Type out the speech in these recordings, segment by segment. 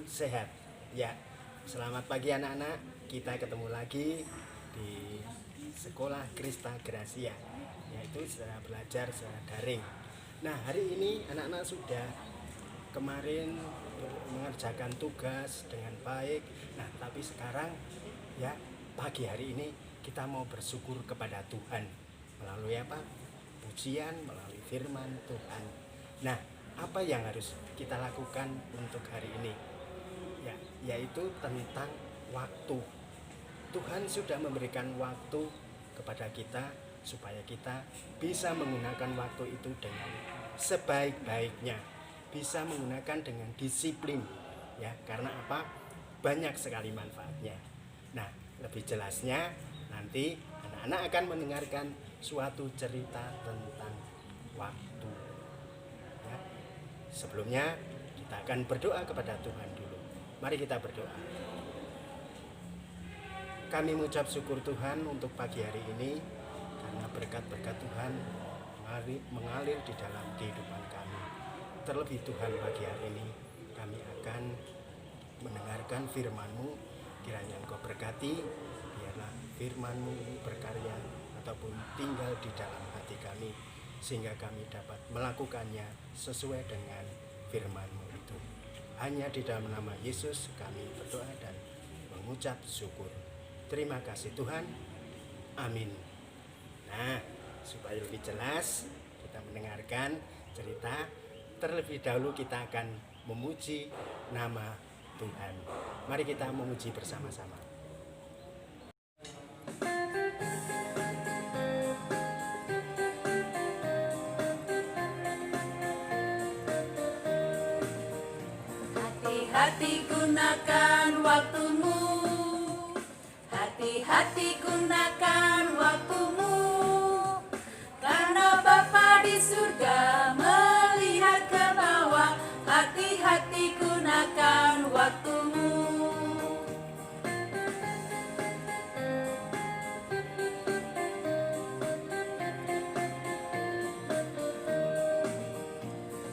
salam sehat. Ya, selamat pagi anak-anak. Kita ketemu lagi di Sekolah Krista Gracia, yaitu secara belajar secara daring. Nah, hari ini anak-anak sudah kemarin mengerjakan tugas dengan baik. Nah, tapi sekarang ya pagi hari ini kita mau bersyukur kepada Tuhan melalui apa? Pujian, melalui firman Tuhan. Nah, apa yang harus kita lakukan untuk hari ini? Ya, yaitu tentang waktu. Tuhan sudah memberikan waktu kepada kita supaya kita bisa menggunakan waktu itu dengan sebaik-baiknya, bisa menggunakan dengan disiplin, ya, karena apa? Banyak sekali manfaatnya. Nah, lebih jelasnya nanti anak-anak akan mendengarkan suatu cerita tentang waktu. Ya. Sebelumnya kita akan berdoa kepada Tuhan dulu. Mari kita berdoa. Kami mengucap syukur Tuhan untuk pagi hari ini karena berkat-berkat Tuhan mengalir di dalam kehidupan kami. Terlebih Tuhan, pagi hari ini kami akan mendengarkan firman-Mu. Kiranya Engkau berkati, biarlah firman-Mu berkarya ataupun tinggal di dalam hati kami, sehingga kami dapat melakukannya sesuai dengan firman-Mu itu. Hanya di dalam nama Yesus kami berdoa dan mengucap syukur. Terima kasih Tuhan. Amin. Nah, supaya lebih jelas kita mendengarkan cerita, terlebih dahulu kita akan memuji nama Tuhan. Mari kita memuji bersama-sama. Hati-hati gunakan waktumu, hati-hati gunakan waktumu, karena Bapa di surga melihat ke bawah. Hati-hati gunakan waktumu.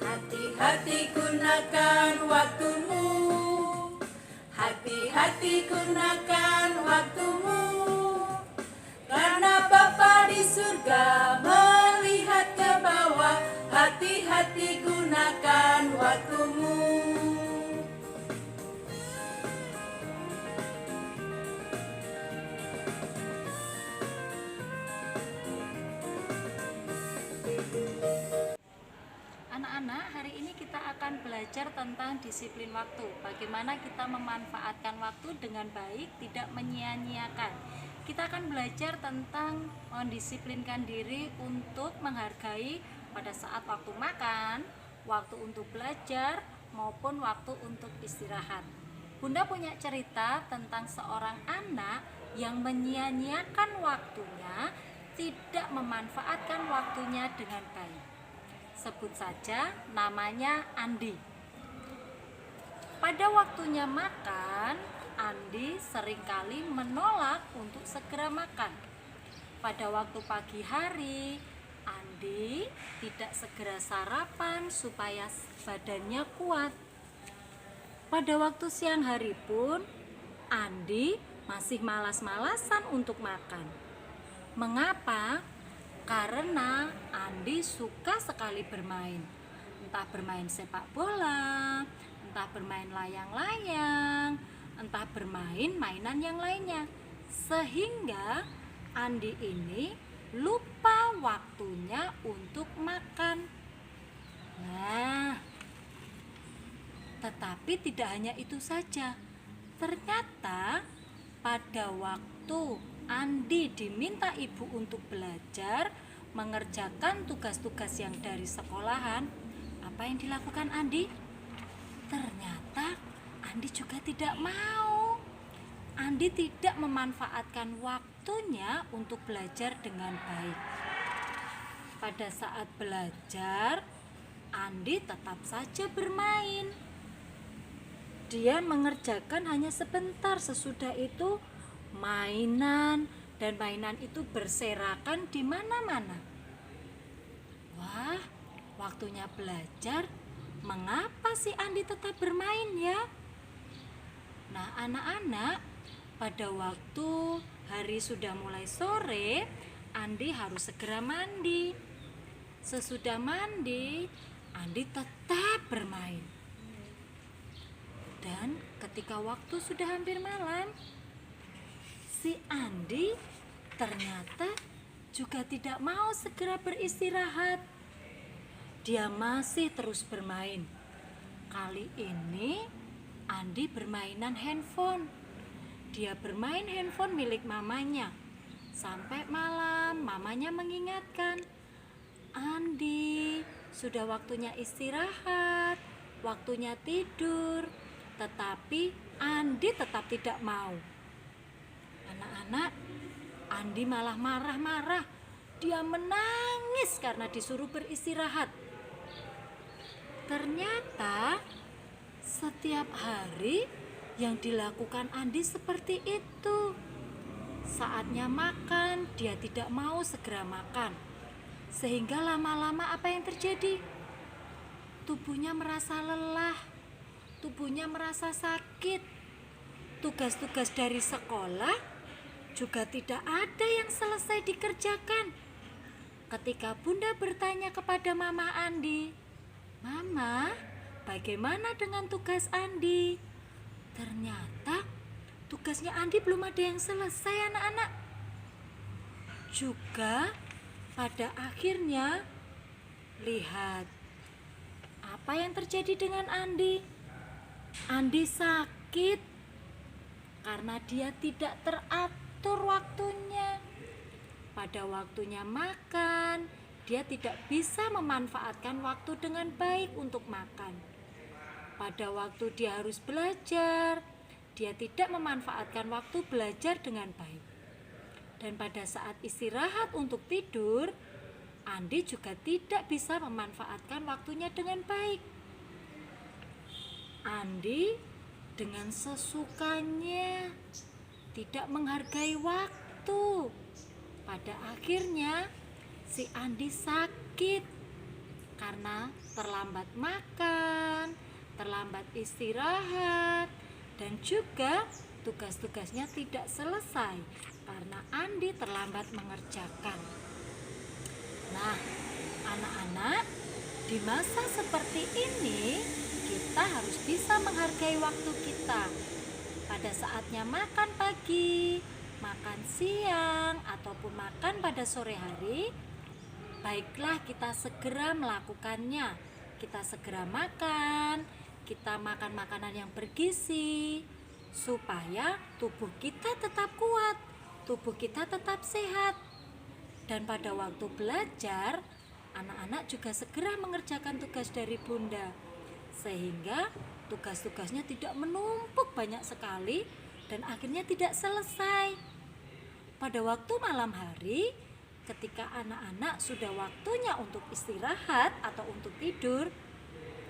Hati-hati gunakan waktumu, hati-hati gunakan waktumu, karena Bapa di surga melihat ke bawah. Hati-hati gunakan waktumu. Anak-anak, hari ini kita akan belajar tentang disiplin waktu. Bagaimana kita memanfaatkan waktu dengan baik, tidak menyia-nyiakan. Kita akan belajar tentang mendisiplinkan diri untuk menghargai pada saat waktu makan, waktu untuk belajar, maupun waktu untuk istirahat. Bunda punya cerita tentang seorang anak yang menyia-nyiakan waktunya, tidak memanfaatkan waktunya dengan baik. Sebut saja namanya Andi. Pada waktunya makan, Andi seringkali menolak untuk segera makan. Pada waktu pagi hari, Andi tidak segera sarapan supaya badannya kuat. Pada waktu siang hari pun, Andi masih malas-malasan untuk makan. Mengapa? Karena Andi suka sekali bermain, entah bermain sepak bola, entah bermain layang-layang, entah bermain mainan yang lainnya, sehingga Andi ini lupa waktunya untuk makan. Nah, tetapi tidak hanya itu saja. Ternyata pada waktu Andi diminta ibu untuk belajar, mengerjakan tugas-tugas yang dari sekolahan, apa yang dilakukan Andi? Ternyata Andi juga tidak mau. Andi tidak memanfaatkan waktunya untuk belajar dengan baik. Pada saat belajar, Andi tetap saja bermain. Dia mengerjakan hanya sebentar, sesudah itu mainan, dan mainan itu berserakan di mana-mana. Wah, waktunya belajar, mengapa si Andi tetap bermain ya? Nah, anak-anak, pada waktu hari sudah mulai sore, Andi harus segera mandi. Sesudah mandi, Andi tetap bermain. Dan ketika waktu sudah hampir malam, si Andi ternyata juga tidak mau segera beristirahat. Dia masih terus bermain. Kali ini Andi bermainan handphone. Dia bermain handphone milik mamanya. Sampai malam mamanya mengingatkan, "Andi, sudah waktunya istirahat, waktunya tidur." Tetapi Andi tetap tidak mau. Anak-anak, Andi malah marah-marah. Dia menangis karena disuruh beristirahat. Ternyata setiap hari yang dilakukan Andi seperti itu. Saatnya makan, dia tidak mau segera makan. Sehingga lama-lama apa yang terjadi? Tubuhnya merasa lelah, tubuhnya merasa sakit. Tugas-tugas dari sekolah juga tidak ada yang selesai dikerjakan. Ketika Bunda bertanya kepada Mama Andi, "Mama, bagaimana dengan tugas Andi?" Ternyata tugasnya Andi belum ada yang selesai, anak-anak. Juga pada akhirnya, lihat apa yang terjadi dengan Andi. Andi sakit karena dia tidak teratur waktunya. Pada waktunya makan, dia tidak bisa memanfaatkan waktu dengan baik untuk makan. Pada waktu dia harus belajar, dia tidak memanfaatkan waktu belajar dengan baik. Dan pada saat istirahat untuk tidur, Andi juga tidak bisa memanfaatkan waktunya dengan baik. Andi dengan sesukanya tidak menghargai waktu. Pada akhirnya si Andi sakit karena terlambat makan, terlambat istirahat, dan juga tugas-tugasnya tidak selesai karena Andi terlambat mengerjakan. Nah, anak-anak, di masa seperti ini kita harus bisa menghargai waktu kita. Pada saatnya makan pagi, makan siang, ataupun makan pada sore hari, baiklah kita segera melakukannya. Kita segera makan, kita makan makanan yang bergizi, supaya tubuh kita tetap kuat, tubuh kita tetap sehat. Dan pada waktu belajar, anak-anak juga segera mengerjakan tugas dari Bunda, sehingga tugas-tugasnya tidak menumpuk banyak sekali dan akhirnya tidak selesai. Pada waktu malam hari, ketika anak-anak sudah waktunya untuk istirahat atau untuk tidur,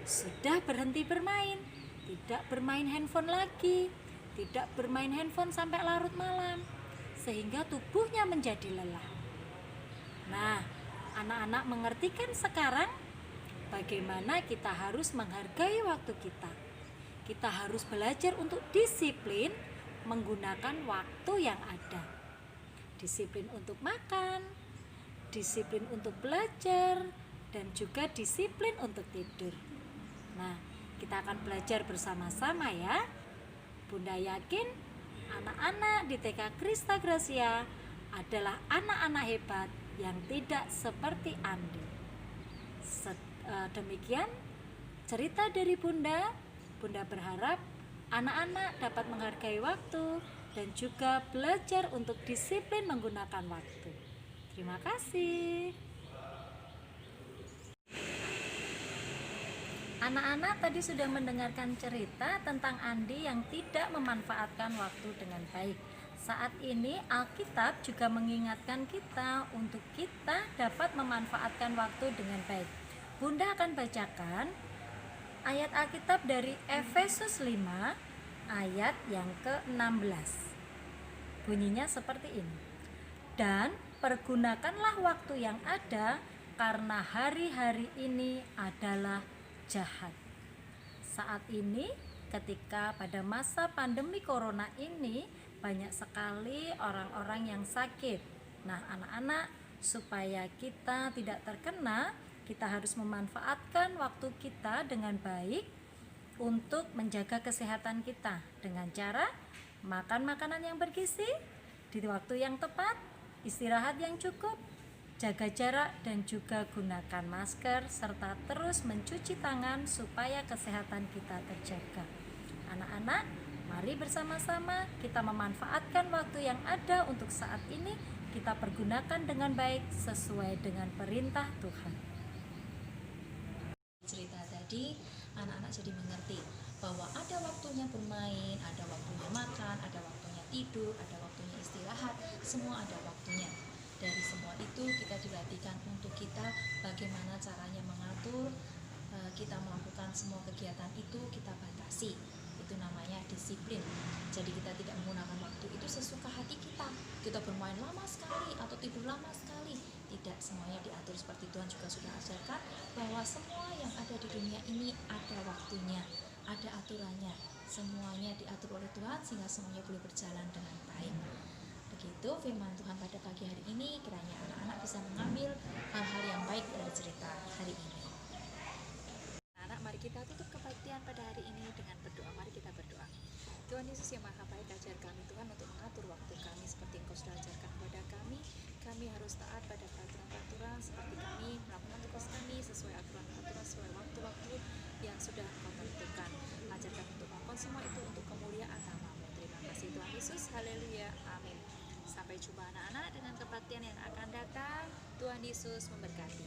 sudah berhenti bermain, tidak bermain handphone lagi, tidak bermain handphone sampai larut malam, sehingga tubuhnya menjadi lelah. Nah, anak-anak mengerti kan sekarang bagaimana kita harus menghargai waktu kita. Kita harus belajar untuk disiplin menggunakan waktu yang ada. Disiplin untuk makan, disiplin untuk belajar, dan juga disiplin untuk tidur. Nah, kita akan belajar bersama-sama ya. Bunda yakin anak-anak di TK Krista Gracia adalah anak-anak hebat yang tidak seperti Andi. Demikian cerita dari Bunda. Bunda berharap anak-anak dapat menghargai waktu dan juga belajar untuk disiplin menggunakan waktu. Terima kasih. Anak-anak tadi sudah mendengarkan cerita tentang Andi yang tidak memanfaatkan waktu dengan baik. Saat ini Alkitab juga mengingatkan kita untuk kita dapat memanfaatkan waktu dengan baik. Bunda akan bacakan ayat Alkitab dari Efesus 5 ayat yang ke-16. Bunyinya seperti ini. Dan pergunakanlah waktu yang ada karena hari-hari ini adalah jahat. Saat ini ketika pada masa pandemi corona ini banyak sekali orang-orang yang sakit. Nah, anak-anak, supaya kita tidak terkena, kita harus memanfaatkan waktu kita dengan baik untuk menjaga kesehatan kita dengan cara makan makanan yang bergizi di waktu yang tepat, istirahat yang cukup, jaga jarak, dan juga gunakan masker serta terus mencuci tangan supaya kesehatan kita terjaga. Anak-anak, mari bersama-sama kita memanfaatkan waktu yang ada untuk saat ini, kita pergunakan dengan baik sesuai dengan perintah Tuhan. Cerita tadi, anak-anak jadi mengerti bahwa ada waktunya bermain, ada waktunya makan, ada waktunya tidur, ada waktunya istirahat, semua ada waktunya. Dari semua itu kita dilatihkan untuk kita bagaimana caranya mengatur, kita melakukan semua kegiatan itu kita batasi. Itu namanya disiplin. Jadi kita tidak menggunakan waktu itu sesuka hati kita. Kita bermain lama sekali atau tidur lama sekali. Tidak, semuanya diatur seperti Tuhan juga sudah ajarkan bahwa semua yang ada di dunia ini ada waktunya, ada aturannya. Semuanya diatur oleh Tuhan sehingga semuanya boleh berjalan dengan baik. Begitu firman Tuhan pada pagi hari ini, kiranya anak-anak bisa mengambil hal-hal yang baik dari cerita hari ini. Anak, mari kita tutup kebaktian pada hari ini dengan berdoa. Mari kita berdoa. Tuhan Yesus yang Maha Baik, ajar kami Tuhan untuk mengatur waktu kami seperti Engkau sudah ajarkan kepada kami. Kami harus taat pada peraturan-peraturan seperti kami melakukan tugas kami sesuai aturan-aturan, sesuai waktu-waktu yang sudah Engkau tentukan. Ajarkan untuk melakukan semua itu untuk kemuliaan nama-Mu. Terima kasih Tuhan Yesus. Haleluya. Amin. Sampai jumpa anak-anak dengan kebaktian yang akan datang. Tuhan Yesus memberkati.